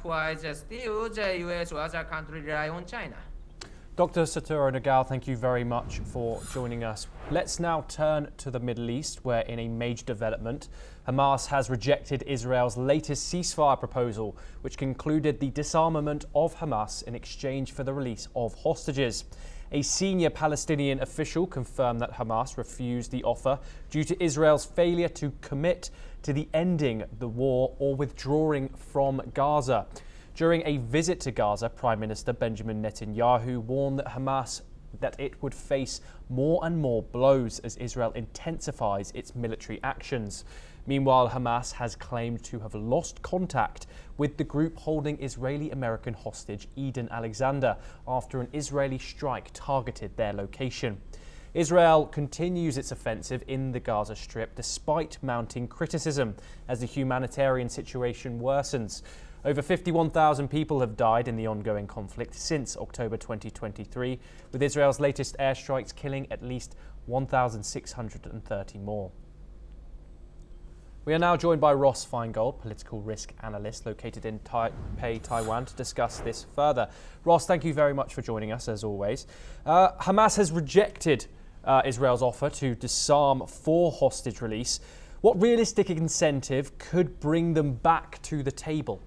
why still the US or other countries rely on China. Dr. Satoru Nagao, thank you very much for joining us. Let's now turn to the Middle East, where in a major development, Hamas has rejected Israel's latest ceasefire proposal, which concluded the disarmament of Hamas in exchange for the release of hostages. A senior Palestinian official confirmed that Hamas refused the offer due to Israel's failure to commit to the ending the war or withdrawing from Gaza. During a visit to Gaza, Prime Minister Benjamin Netanyahu warned that Hamas that it would face more and more blows as Israel intensifies its military actions. Meanwhile, Hamas has claimed to have lost contact with the group holding Israeli-American hostage Eden Alexander after an Israeli strike targeted their location. Israel continues its offensive in the Gaza Strip despite mounting criticism as the humanitarian situation worsens. Over 51,000 people have died in the ongoing conflict since October 2023, with Israel's latest airstrikes killing at least 1,630 more. We are now joined by Ross Feingold, political risk analyst located in Taipei, Taiwan, to discuss this further. Ross, thank you very much for joining us, as always. Hamas has rejected Israel's offer to disarm for hostage release. What realistic incentive could bring them back to the table?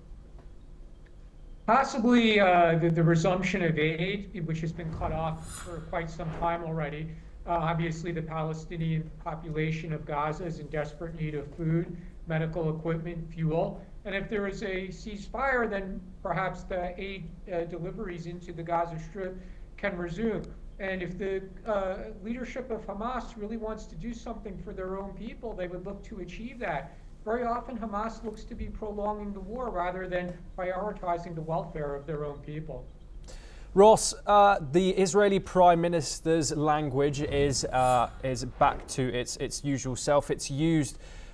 Possibly the resumption of aid, which has been cut off for quite some time already. Obviously, the Palestinian population of Gaza is in desperate need of food, medical equipment, fuel. And if there is a ceasefire, then perhaps the aid deliveries into the Gaza Strip can resume. And if the leadership of Hamas really wants to do something for their own people, they would look to achieve that. Very often, Hamas looks to be prolonging the war rather than prioritizing the welfare of their own people. Ross, the Israeli Prime Minister's language is back to its usual self. It's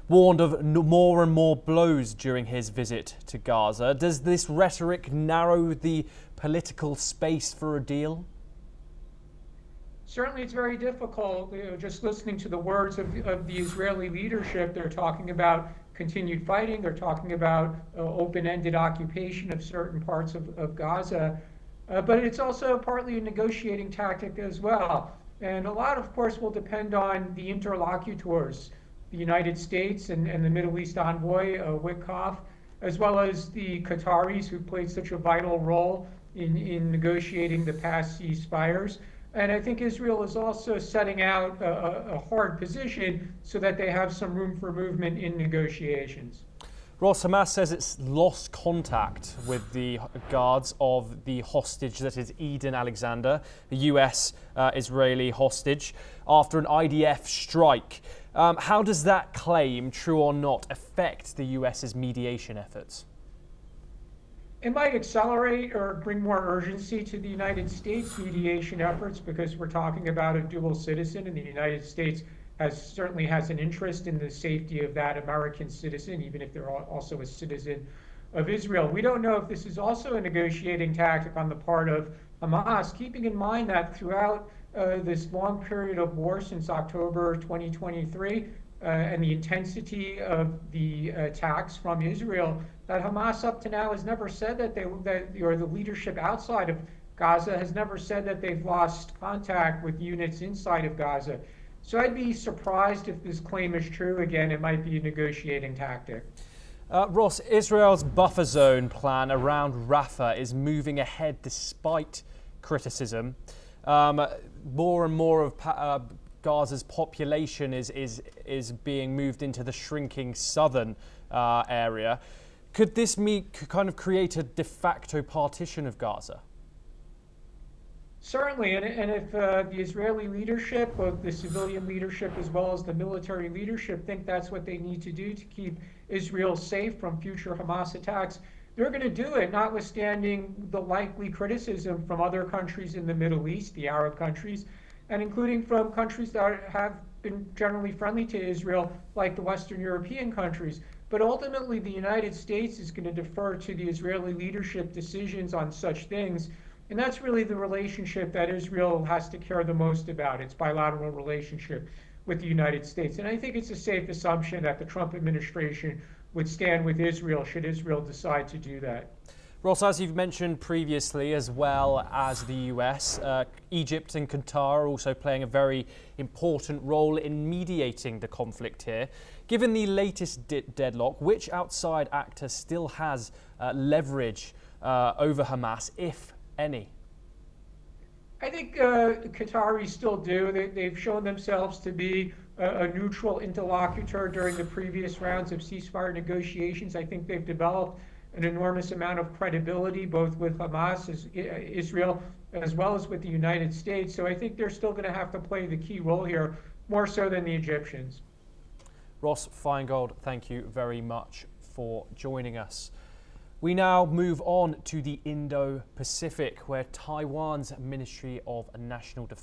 warned of more and more blows during his visit to Gaza. Does this rhetoric narrow the political space for a deal? Certainly, it's very difficult. Just listening to the words of the Israeli leadership, they're talking about continued fighting. They're talking about open-ended occupation of certain parts of Gaza. But it's also partly a negotiating tactic as well. And a lot, of course, will depend on the interlocutors, the United States and the Middle East envoy, Witkoff, as well as the Qataris, who played such a vital role in negotiating the past ceasefires. And I think Israel is also setting out a hard position so that they have some room for movement in negotiations. Ross, Hamas says it's lost contact with the guards of the hostage that is Eden Alexander, the US Israeli hostage, after an IDF strike. How does that claim, true or not, affect the US's mediation efforts? It might accelerate or bring more urgency to the United States mediation efforts because we're talking about a dual citizen, and the United States certainly has an interest in the safety of that American citizen, even if they're also a citizen of Israel. We don't know if this is also a negotiating tactic on the part of Hamas, keeping in mind that throughout this long period of war since October 2023 and the intensity of the attacks from Israel, that Hamas up to now has never said or the leadership outside of Gaza has never said that they've lost contact with units inside of Gaza. So I'd be surprised if this claim is true. Again, it might be a negotiating tactic. Ross, Israel's buffer zone plan around Rafah is moving ahead despite criticism. More and more of Gaza's population is being moved into the shrinking southern area. Could this kind of create a de facto partition of Gaza? Certainly, and if the Israeli leadership, both the civilian leadership as well as the military leadership, think that's what they need to do to keep Israel safe from future Hamas attacks, they're going to do it, notwithstanding the likely criticism from other countries in the Middle East, the Arab countries, and including from countries that have been generally friendly to Israel, like the Western European countries. But ultimately, the United States is going to defer to the Israeli leadership decisions on such things. And that's really the relationship that Israel has to care the most about, its bilateral relationship with the United States. And I think it's a safe assumption that the Trump administration would stand with Israel should Israel decide to do that. Ross, as you've mentioned previously, as well as the US, Egypt and Qatar are also playing a very important role in mediating the conflict here. Given the latest deadlock, which outside actor still has leverage over Hamas, if any? I think Qataris still do. They've shown themselves to be a neutral interlocutor during the previous rounds of ceasefire negotiations. I think they've developed an enormous amount of credibility, both with Hamas, Israel, as well as with the United States. So I think they're still going to have to play the key role here, more so than the Egyptians. Ross Feingold, thank you very much for joining us. We now move on to the Indo-Pacific, where Taiwan's Ministry of National Defense